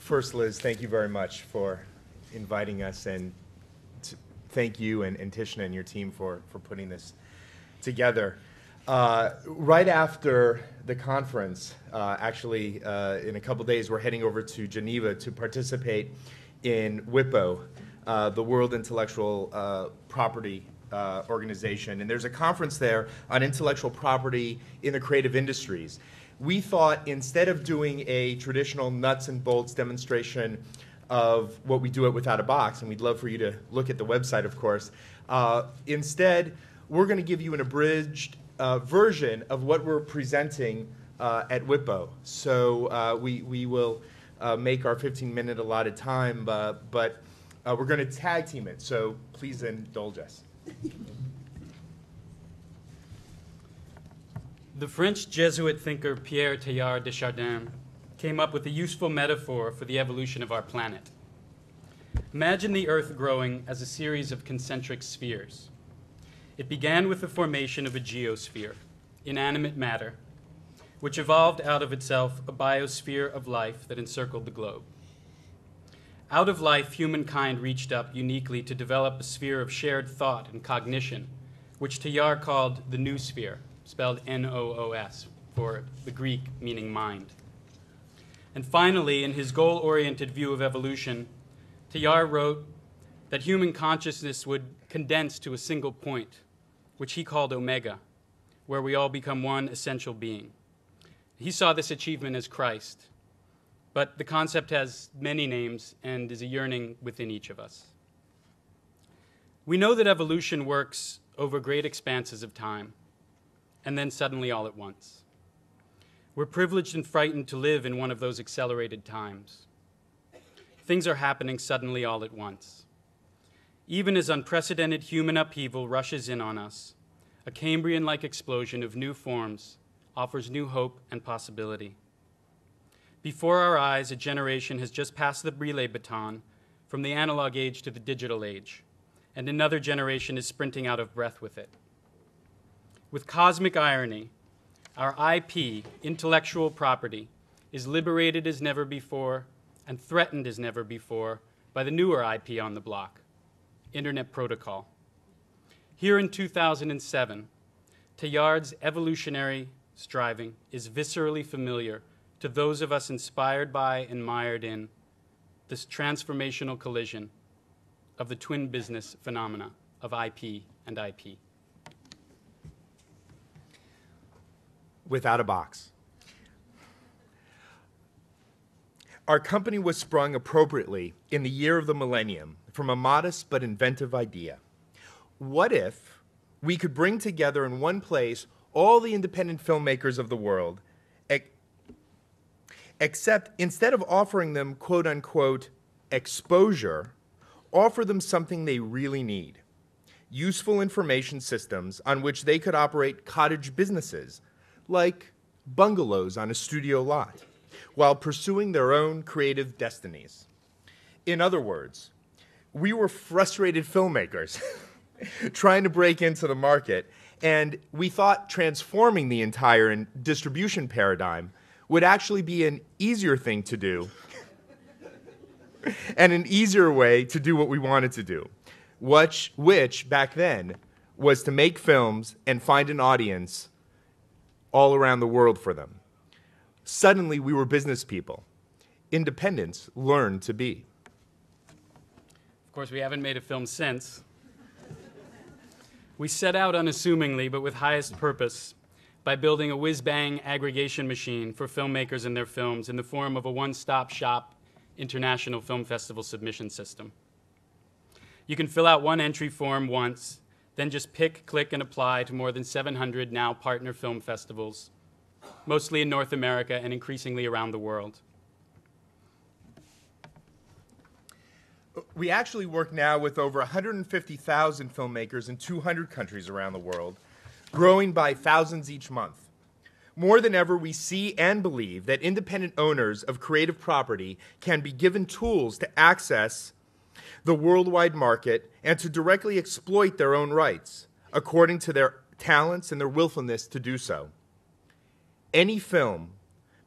First, Liz, thank you very much for inviting us, and thank you and Tishna and your team for putting this together. Right after the conference, actually in a couple days, we're heading over to Geneva to participate in WIPO, the World Intellectual Property Organization. And there's a conference there on intellectual property in the creative industries. We thought instead of doing a traditional nuts and bolts demonstration of what we do at Without a Box, and we'd love for you to look at the website, of course, instead we're going to give you an abridged version of what we're presenting at WIPO. So we will make our 15-minute allotted time, but we're going to tag team it, so please indulge us. The French Jesuit thinker Pierre Teilhard de Chardin came up with a useful metaphor for the evolution of our planet. Imagine the Earth growing as a series of concentric spheres. It began with the formation of a geosphere, inanimate matter, which evolved out of itself a biosphere of life that encircled the globe. Out of life, humankind reached up uniquely to develop a sphere of shared thought and cognition, which Teilhard called the noosphere, spelled N-O-O-S, for the Greek meaning mind. And finally, in his goal-oriented view of evolution, Teilhard wrote that human consciousness would condense to a single point, which he called Omega, where we all become one essential being. He saw this achievement as Christ, but the concept has many names and is a yearning within each of us. We know that evolution works over great expanses of time, and then suddenly all at once. We're privileged and frightened to live in one of those accelerated times. Things are happening suddenly all at once. Even as unprecedented human upheaval rushes in on us, a Cambrian-like explosion of new forms offers new hope and possibility. Before our eyes, a generation has just passed the relay baton from the analog age to the digital age, and another generation is sprinting out of breath with it. With cosmic irony, our IP, intellectual property, is liberated as never before and threatened as never before by the newer IP on the block, Internet Protocol. Here in 2007, Teilhard's evolutionary striving is viscerally familiar to those of us inspired by and mired in this transformational collision of the twin business phenomena of IP and IP. Without a Box. Our company was sprung appropriately in the year of the millennium from a modest but inventive idea. What if we could bring together in one place all the independent filmmakers of the world, except instead of offering them quote-unquote exposure, offer them something they really need, useful information systems on which they could operate cottage businesses, like bungalows on a studio lot, while pursuing their own creative destinies. In other words, we were frustrated filmmakers trying to break into the market, and we thought transforming the entire distribution paradigm would actually be an easier thing to do and an easier way to do what we wanted to do, which back then was to make films and find an audience all around the world for them. Suddenly, we were business people. Independents learned to be. Of course, we haven't made a film since. We set out unassumingly, but with highest purpose, by building a whiz-bang aggregation machine for filmmakers and their films in the form of a one-stop shop international film festival submission system. You can fill out one entry form once, then just pick, click, and apply to more than 700 now partner film festivals, mostly in North America and increasingly around the world. We actually work now with over 150,000 filmmakers in 200 countries around the world, growing by thousands each month. More than ever, we see and believe that independent owners of creative property can be given tools to access the worldwide market and to directly exploit their own rights, according to their talents and their willfulness to do so. Any film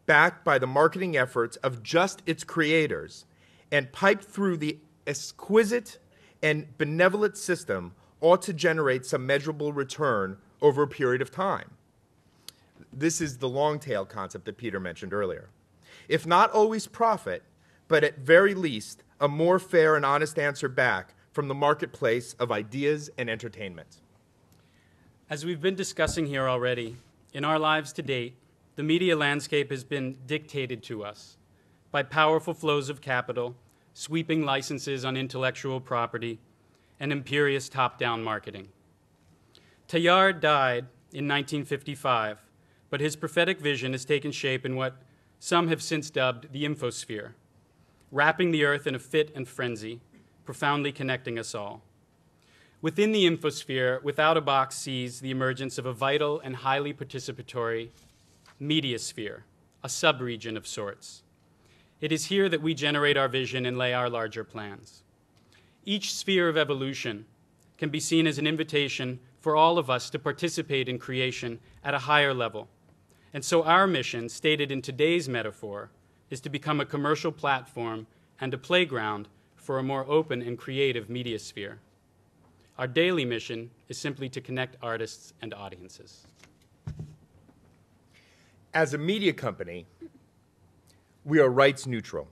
backed by the marketing efforts of just its creators, and piped through the exquisite and benevolent system ought to generate some measurable return over a period of time. This is the long tail concept that Peter mentioned earlier. If not always profit, but at very least a more fair and honest answer back from the marketplace of ideas and entertainment. As we've been discussing here already, in our lives to date, the media landscape has been dictated to us by powerful flows of capital, sweeping licenses on intellectual property, and imperious top-down marketing. Teilhard died in 1955, but his prophetic vision has taken shape in what some have since dubbed the infosphere, wrapping the earth in a fit and frenzy, profoundly connecting us all. Within the infosphere, Without a Box sees the emergence of a vital and highly participatory media sphere, a subregion of sorts. It is here that we generate our vision and lay our larger plans. Each sphere of evolution can be seen as an invitation for all of us to participate in creation at a higher level. And so our mission, stated in today's metaphor, is to become a commercial platform and a playground for a more open and creative media sphere. Our daily mission is simply to connect artists and audiences. As a media company, we are rights neutral.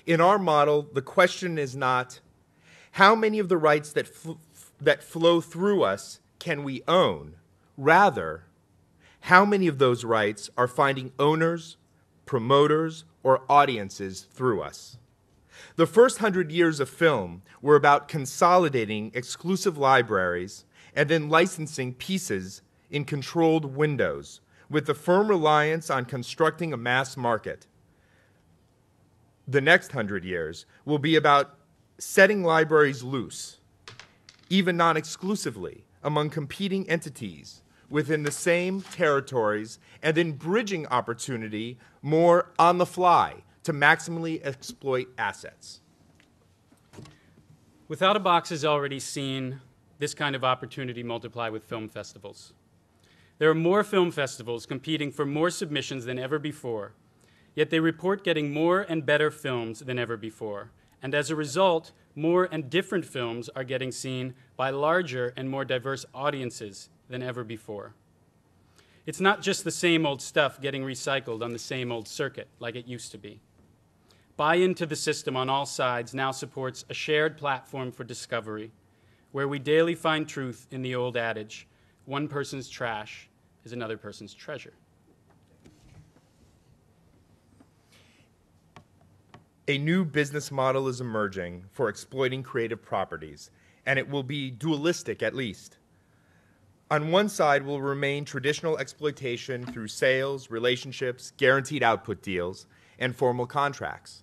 In our model, the question is not how many of the rights that flow through us can we own? Rather, how many of those rights are finding owners, promoters, or audiences through us? The first 100 years of film were about consolidating exclusive libraries and then licensing pieces in controlled windows with the firm reliance on constructing a mass market. The next 100 years will be about setting libraries loose, even non-exclusively, among competing entities within the same territories, and then bridging opportunity more on the fly to maximally exploit assets. Without a Box has already seen this kind of opportunity multiply with film festivals. There are more film festivals competing for more submissions than ever before, yet they report getting more and better films than ever before. And as a result, more and different films are getting seen by larger and more diverse audiences than ever before. It's not just the same old stuff getting recycled on the same old circuit like it used to be. Buy-in to the system on all sides now supports a shared platform for discovery, where we daily find truth in the old adage, one person's trash is another person's treasure. A new business model is emerging for exploiting creative properties, and it will be dualistic at least. On one side will remain traditional exploitation through sales, relationships, guaranteed output deals, and formal contracts.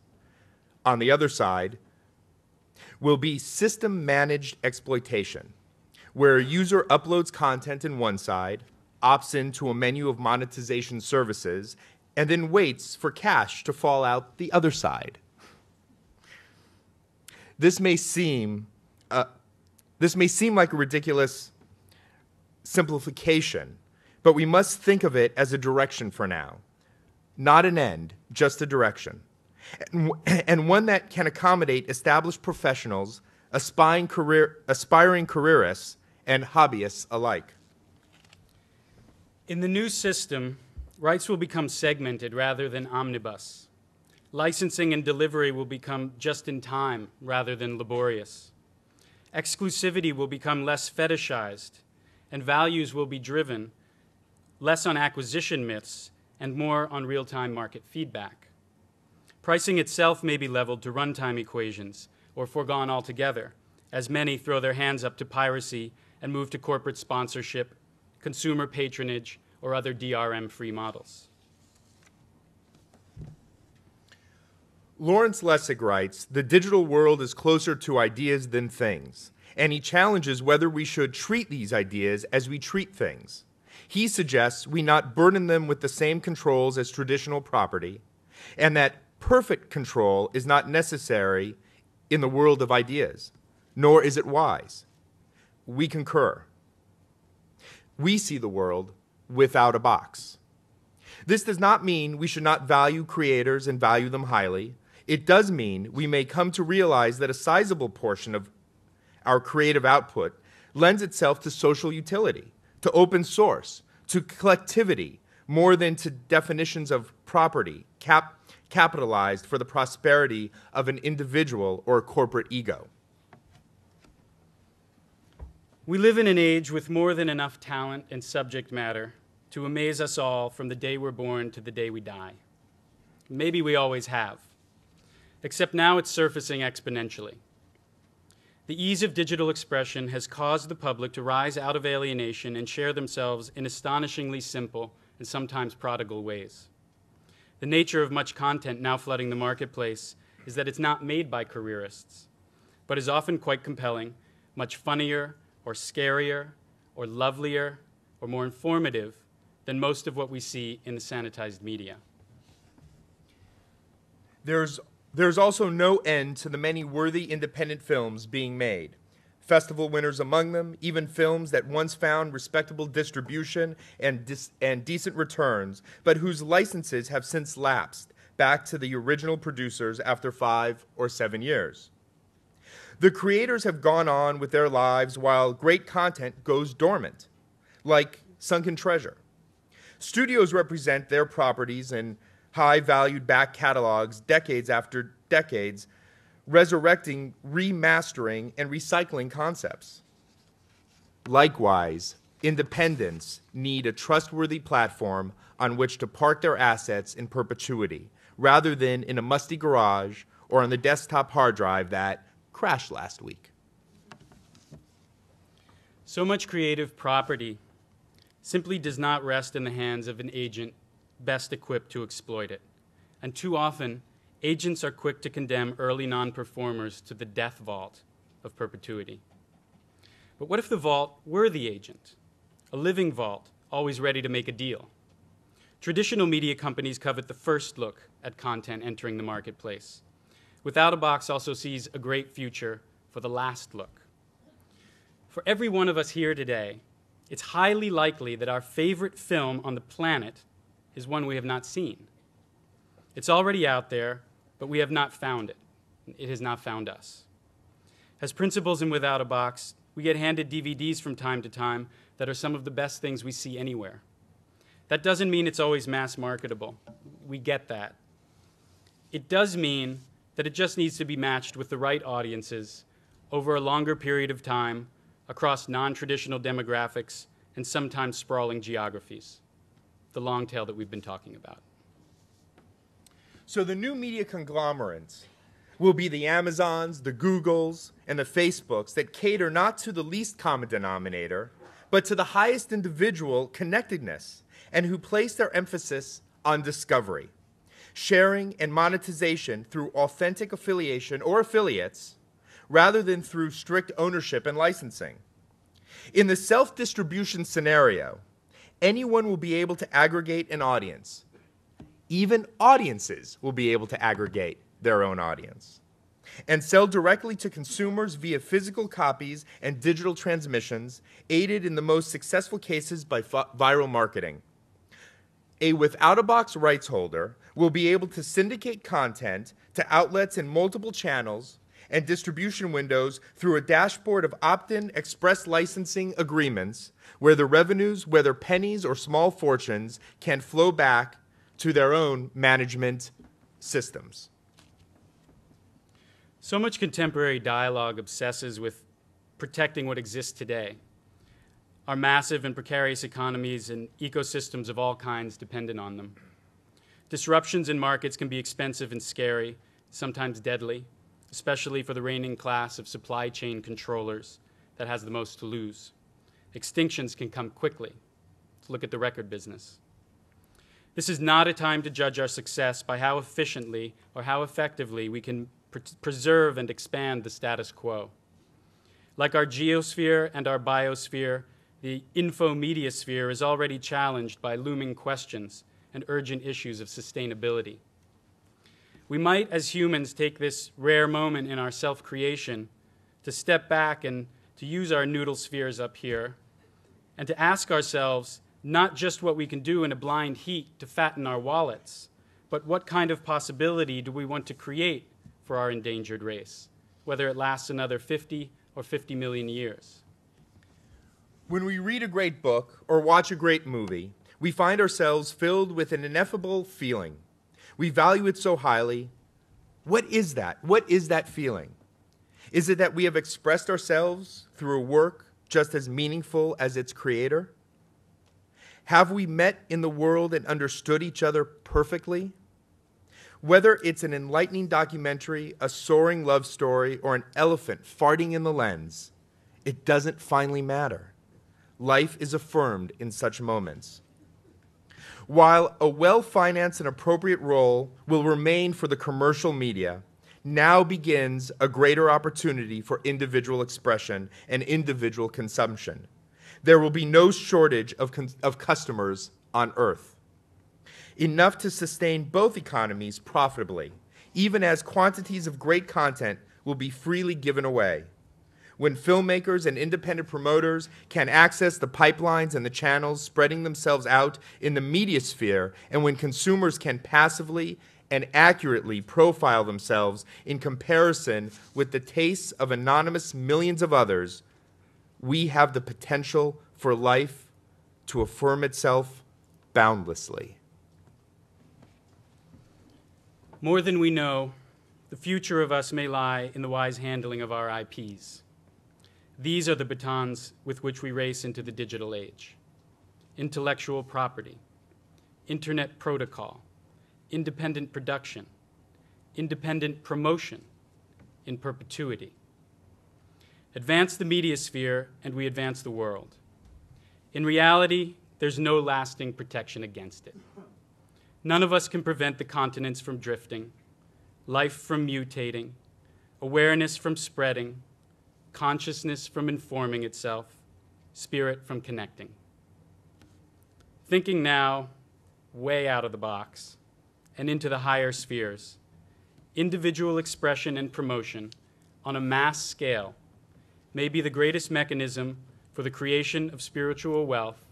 On the other side will be system-managed exploitation, where a user uploads content in one side, opts into a menu of monetization services, and then waits for cash to fall out the other side. This may seem like a ridiculous simplification, but we must think of it as a direction for now. Not an end, just a direction. And one that can accommodate established professionals, aspiring careerists, and hobbyists alike. In the new system, rights will become segmented rather than omnibus. Licensing and delivery will become just in time rather than laborious. Exclusivity will become less fetishized, and values will be driven less on acquisition myths and more on real-time market feedback. Pricing itself may be leveled to runtime equations or foregone altogether, as many throw their hands up to piracy and move to corporate sponsorship, consumer patronage, or other DRM-free models. Lawrence Lessig writes, "The digital world is closer to ideas than things," and he challenges whether we should treat these ideas as we treat things. He suggests we not burden them with the same controls as traditional property, and that perfect control is not necessary in the world of ideas, nor is it wise. We concur. We see the world without a box. This does not mean we should not value creators and value them highly. It does mean we may come to realize that a sizable portion of our creative output lends itself to social utility, to open source, to collectivity, more than to definitions of property, capitalized for the prosperity of an individual or a corporate ego. We live in an age with more than enough talent and subject matter to amaze us all from the day we're born to the day we die. Maybe we always have, except now it's surfacing exponentially. The ease of digital expression has caused the public to rise out of alienation and share themselves in astonishingly simple and sometimes prodigal ways. The nature of much content now flooding the marketplace is that it's not made by careerists, but is often quite compelling, much funnier or scarier or lovelier or more informative than most of what we see in the sanitized media. There's also no end to the many worthy independent films being made. Festival winners among them, even films that once found respectable distribution and decent returns, but whose licenses have since lapsed back to the original producers after 5 or 7 years. The creators have gone on with their lives while great content goes dormant, like Sunken Treasure. Studios represent their properties and high-valued back catalogs decades after decades, resurrecting, remastering, and recycling concepts. Likewise, independents need a trustworthy platform on which to park their assets in perpetuity, rather than in a musty garage or on the desktop hard drive that crashed last week. So much creative property simply does not rest in the hands of an agent best equipped to exploit it. And too often, agents are quick to condemn early non-performers to the death vault of perpetuity. But what if the vault were the agent? A living vault, always ready to make a deal. Traditional media companies covet the first look at content entering the marketplace. Without a Box also sees a great future for the last look. For every one of us here today, it's highly likely that our favorite film on the planet is one we have not seen. It's already out there, but we have not found it. It has not found us. As principals in Without a Box, we get handed DVDs from time to time that are some of the best things we see anywhere. That doesn't mean it's always mass marketable. We get that. It does mean that it just needs to be matched with the right audiences over a longer period of time across non-traditional demographics and sometimes sprawling geographies. The long tail that we've been talking about. So the new media conglomerates will be the Amazons, the Googles, and the Facebooks that cater not to the least common denominator, but to the highest individual connectedness, and who place their emphasis on discovery, sharing, and monetization through authentic affiliation or affiliates, rather than through strict ownership and licensing. In the self-distribution scenario, anyone will be able to aggregate an audience. Even audiences will be able to aggregate their own audience and sell directly to consumers via physical copies and digital transmissions, aided in the most successful cases by viral marketing. A Without-a-Box rights holder will be able to syndicate content to outlets in multiple channels and distribution windows through a dashboard of opt-in express licensing agreements where the revenues, whether pennies or small fortunes, can flow back to their own management systems. So much contemporary dialogue obsesses with protecting what exists today. Our massive and precarious economies and ecosystems of all kinds dependent on them. Disruptions in markets can be expensive and scary, sometimes deadly, especially for the reigning class of supply chain controllers that has the most to lose. Extinctions can come quickly. Let's look at the record business. This is not a time to judge our success by how efficiently or how effectively we can preserve and expand the status quo. Like our geosphere and our biosphere, the infomedia sphere is already challenged by looming questions and urgent issues of sustainability. We might, as humans, take this rare moment in our self-creation to step back and to use our noodle spheres up here and to ask ourselves Not just what we can do in a blind heat to fatten our wallets, but what kind of possibility do we want to create for our endangered race, whether it lasts another 50 or 50 million years. When we read a great book or watch a great movie, we find ourselves filled with an ineffable feeling. We value it so highly. What is that? What is that feeling? Is it that we have expressed ourselves through a work just as meaningful as its creator? Have we met in the world and understood each other perfectly? Whether it's an enlightening documentary, a soaring love story, or an elephant farting in the lens, it doesn't finally matter. Life is affirmed in such moments. While a well-financed and appropriate role will remain for the commercial media, now begins a greater opportunity for individual expression and individual consumption. There will be no shortage of customers on Earth. Enough to sustain both economies profitably, even as quantities of great content will be freely given away. When filmmakers and independent promoters can access the pipelines and the channels spreading themselves out in the media sphere, and when consumers can passively and accurately profile themselves in comparison with the tastes of anonymous millions of others, we have the potential for life to affirm itself boundlessly. More than we know, the future of us may lie in the wise handling of our IPs. These are the batons with which we race into the digital age. Intellectual property, internet protocol, independent production, independent promotion in perpetuity. Advance the media sphere and we advance the world. In reality, there's no lasting protection against it. None of us can prevent the continents from drifting, life from mutating, awareness from spreading, consciousness from informing itself, spirit from connecting. Thinking now, way out of the box, and into the higher spheres, individual expression and promotion on a mass scale may be the greatest mechanism for the creation of spiritual wealth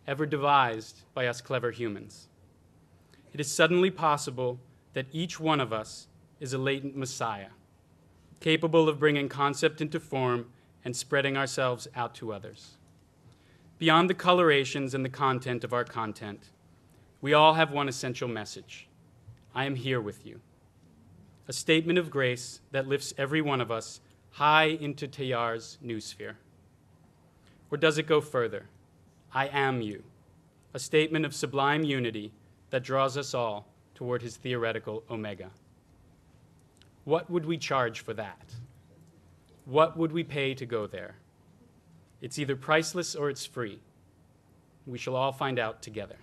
ever devised by us clever humans. It is suddenly possible that each one of us is a latent Messiah, capable of bringing concept into form and spreading ourselves out to others. Beyond the colorations and the content of our content, we all have one essential message. I am here with you. A statement of grace that lifts every one of us high into Teilhard's noosphere. Or does it go further? I am you. A statement of sublime unity that draws us all toward his theoretical omega. What would we charge for that? What would we pay to go there? It's either priceless or it's free. We shall all find out together.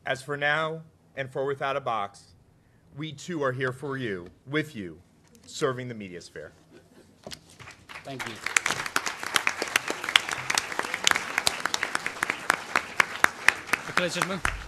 As for now, and for Without a Box, we too are here for you, with you, serving the media sphere. Thank you. Ladies and gentlemen.